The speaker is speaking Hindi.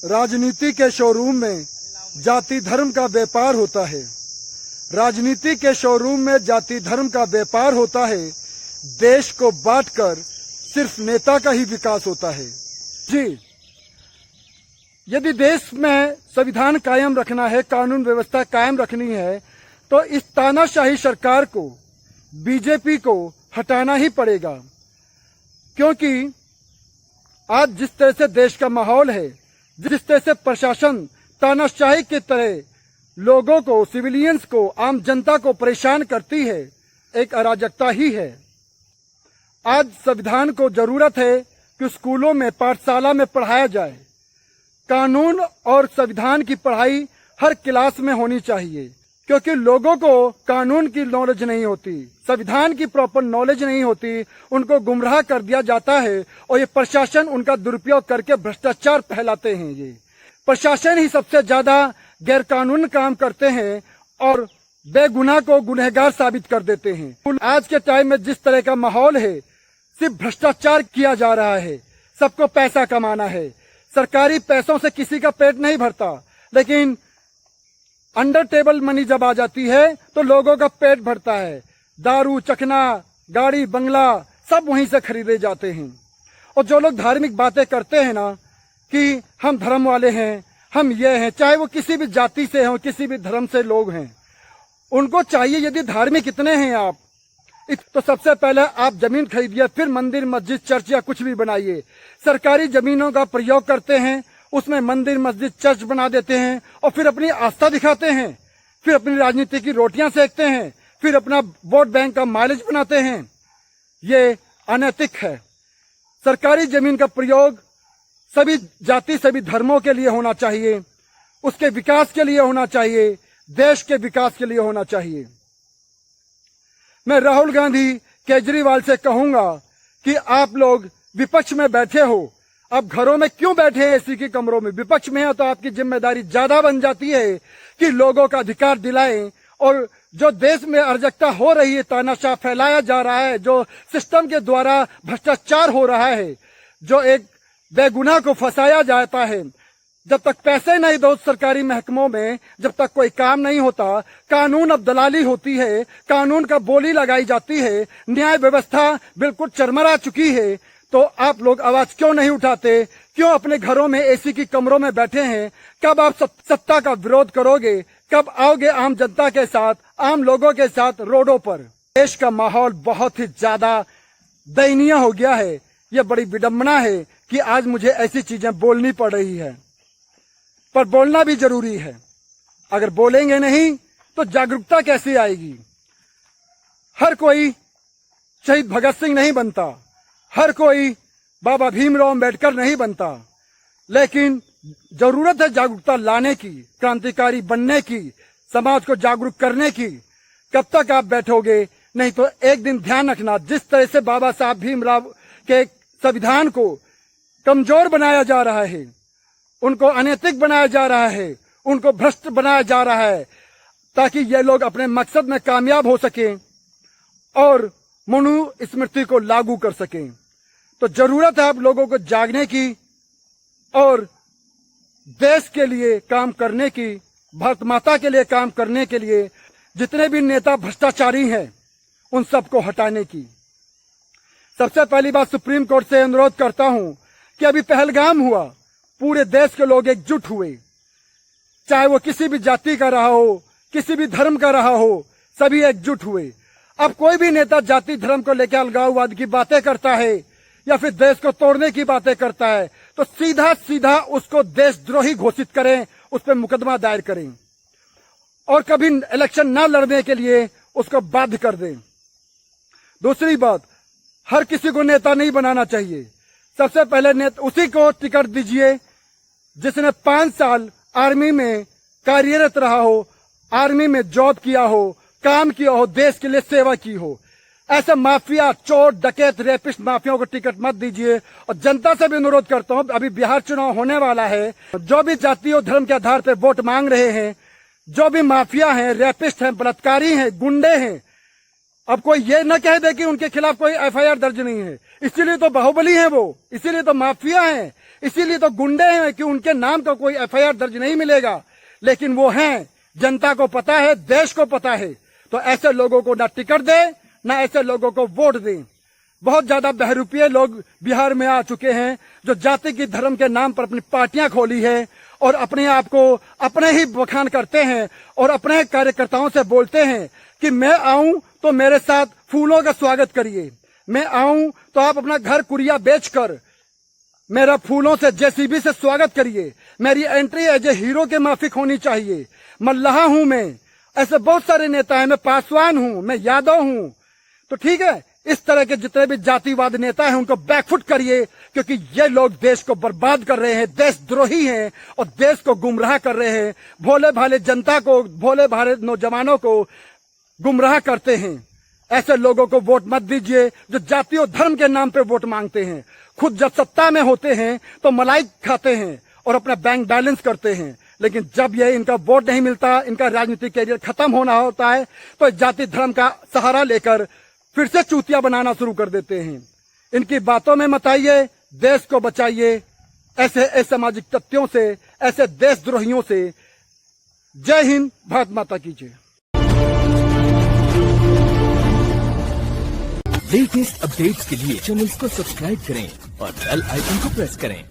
राजनीति के शोरूम में जाति धर्म का व्यापार होता है। राजनीति के शोरूम में जाति धर्म का व्यापार होता है। देश को बांटकर सिर्फ नेता का ही विकास होता है। जी, यदि देश में संविधान कायम रखना है, कानून व्यवस्था कायम रखनी है, तो इस तानाशाही सरकार को, बीजेपी को हटाना ही पड़ेगा। क्योंकि आज जिस तरह से देश का माहौल है, जिस तरह से प्रशासन तानाशाही की तरह लोगों को, सिविलियंस को, आम जनता को परेशान करती है, एक अराजकता ही है। आज संविधान को जरूरत है कि स्कूलों में, पाठशाला में पढ़ाया जाए। कानून और संविधान की पढ़ाई हर क्लास में होनी चाहिए, क्योंकि लोगों को कानून की नॉलेज नहीं होती, संविधान की प्रॉपर नॉलेज नहीं होती, उनको गुमराह कर दिया जाता है और ये प्रशासन उनका दुरुपयोग करके भ्रष्टाचार फैलाते हैं। ये प्रशासन ही सबसे ज्यादा गैरकानून काम करते हैं और बेगुनाह को गुनहगार साबित कर देते हैं। आज के टाइम में जिस तरह का माहौल है, सिर्फ भ्रष्टाचार किया जा रहा है, सबको पैसा कमाना है। सरकारी पैसों से किसी का पेट नहीं भरता, लेकिन अंडर टेबल मनी जब आ जाती है तो लोगों का पेट भरता है। दारू, चखना, गाड़ी, बंगला सब वहीं से खरीदे जाते हैं। और जो लोग धार्मिक बातें करते हैं ना कि हम धर्म वाले हैं, हम ये हैं, चाहे वो किसी भी जाति से हो, किसी भी धर्म से लोग हैं, उनको चाहिए यदि धार्मिक इतने हैं आप, तो सबसे पहले आप जमीन खरीदिए, फिर मंदिर, मस्जिद, चर्च या कुछ भी बनाइए। सरकारी जमीनों का प्रयोग करते हैं, उसमें मंदिर, मस्जिद, चर्च बना देते हैं और फिर अपनी आस्था दिखाते हैं, फिर अपनी राजनीति की रोटियां सेकते हैं, फिर अपना वोट बैंक का माइलेज बनाते हैं। ये अनैतिक है। सरकारी जमीन का प्रयोग सभी जाति, सभी धर्मों के लिए होना चाहिए, उसके विकास के लिए होना चाहिए, देश के विकास के लिए होना चाहिए। मैं राहुल गांधी, केजरीवाल से कहूंगा कि आप लोग विपक्ष में बैठे हो, अब घरों में क्यों बैठे हैं एसी के कमरों में? विपक्ष में है तो आपकी जिम्मेदारी ज्यादा बन जाती है कि लोगों का अधिकार दिलाएं। और जो देश में अराजकता हो रही है, तानाशाह फैलाया जा रहा है, जो सिस्टम के द्वारा भ्रष्टाचार हो रहा है, जो एक बेगुनाह को फंसाया जाता है, जब तक पैसे नहीं दो सरकारी महकमों में, जब तक कोई काम नहीं होता, कानून अब दलाली होती है, कानून का बोली लगाई जाती है, न्याय व्यवस्था बिल्कुल चरमरा चुकी है, तो आप लोग आवाज क्यों नहीं उठाते? क्यों अपने घरों में एसी की कमरों में बैठे हैं? कब आप सत्ता का विरोध करोगे? कब आओगे आम जनता के साथ, आम लोगों के साथ रोडों पर? देश का माहौल बहुत ही ज्यादा दयनीय हो गया है। यह बड़ी विडंबना है कि आज मुझे ऐसी चीजें बोलनी पड़ रही है, पर बोलना भी जरूरी है। अगर बोलेंगे नहीं तो जागरूकता कैसे आएगी? हर कोई शहीद भगत सिंह नहीं बनता, हर कोई बाबा भीमराव अम्बेडकर नहीं बनता, लेकिन जरूरत है जागरूकता लाने की, क्रांतिकारी बनने की, समाज को जागरूक करने की। कब तक आप बैठोगे? नहीं तो एक दिन ध्यान रखना, जिस तरह से बाबा साहब भीमराव के संविधान को कमजोर बनाया जा रहा है, उनको अनैतिक बनाया जा रहा है, उनको भ्रष्ट बनाया जा रहा है, ताकि ये लोग अपने मकसद में कामयाब हो सकें और मनुस्मृति को लागू कर सकें। तो जरूरत है आप लोगों को जागने की और देश के लिए काम करने की, भारत माता के लिए काम करने के लिए। जितने भी नेता भ्रष्टाचारी हैं उन सबको हटाने की। सबसे पहली बात सुप्रीम कोर्ट से अनुरोध करता हूं कि अभी पहलगाम हुआ, पूरे देश के लोग एकजुट हुए, चाहे वो किसी भी जाति का रहा हो, किसी भी धर्म का रहा हो, सभी एकजुट हुए। अब कोई भी नेता जाति धर्म को लेकर अलगाववाद की बातें करता है या फिर देश को तोड़ने की बातें करता है, तो सीधा सीधा उसको देशद्रोही घोषित करें, उस पर मुकदमा दायर करें और कभी इलेक्शन न लड़ने के लिए उसको बाध्य कर दें। दूसरी बात, हर किसी को नेता नहीं बनाना चाहिए। सबसे पहले उसी को टिकट दीजिए जिसने 5 साल आर्मी में कार्यरत रहा हो, आर्मी में जॉब किया हो, काम किया हो, देश के लिए सेवा की हो। ऐसे माफिया, चोर, डकैत, रेपिस्ट माफियाओं को टिकट मत दीजिए। और जनता से भी अनुरोध करता हूं, अभी बिहार चुनाव होने वाला है, जो भी जाति और धर्म के आधार पर वोट मांग रहे हैं, जो भी माफिया हैं, रेपिस्ट हैं, बलात्कारी हैं, गुंडे हैं, अब कोई ये न कह दे कि उनके खिलाफ कोई एफआईआर दर्ज नहीं है। इसीलिए तो बाहुबली है वो, इसीलिए तो माफिया है इसीलिए तो गुंडे हैं कि उनके नाम का कोई एफआईआर दर्ज नहीं मिलेगा, लेकिन वो हैं, जनता को पता है, देश को पता है। तो ऐसे लोगों को ना टिकट दे, ना ऐसे लोगों को वोट दें। बहुत ज्यादा बहरूपीय लोग बिहार में आ चुके हैं जो जाति की धर्म के नाम पर अपनी पार्टियां खोली है और अपने आप को अपने ही बखान करते हैं और अपने कार्यकर्ताओं से बोलते हैं कि मैं आऊं तो मेरे साथ फूलों का स्वागत करिए, मैं आऊं तो आप अपना घर कुरिया बेचकर मेरा फूलों से जेसीबी से स्वागत करिए, मेरी एंट्री एज ए हीरो के माफिक होनी चाहिए, मल्लाह हूं मैं। ऐसे बहुत सारे नेता हैं, मैं पासवान हूं, मैं यादव हूं। तो ठीक है, इस तरह के जितने भी जातिवाद नेता हैं उनको बैकफुट करिए, क्योंकि ये लोग देश को बर्बाद कर रहे हैं, देशद्रोही हैं और देश को गुमराह कर रहे हैं। भोले भाले जनता को, भोले भाले नौजवानों को गुमराह करते हैं। ऐसे लोगों को वोट मत दीजिए जो जाति और धर्म के नाम पे वोट मांगते हैं। खुद जब सत्ता में होते हैं तो मलाई खाते हैं और अपना बैंक बैलेंस करते हैं, लेकिन जब ये इनका वोट नहीं मिलता, इनका राजनीतिक कैरियर खत्म होना होता है, तो जाति धर्म का सहारा लेकर फिर से चूतिया बनाना शुरू कर देते हैं। इनकी बातों में मत आइए, देश को बचाइए ऐसे असामाजिक तत्वों से, ऐसे देशद्रोहियों से। जय हिंद, भारत माता की जय। लेटेस्ट अपडेट्स के लिए चैनल को सब्सक्राइब करें और बेल आइकन को प्रेस करें।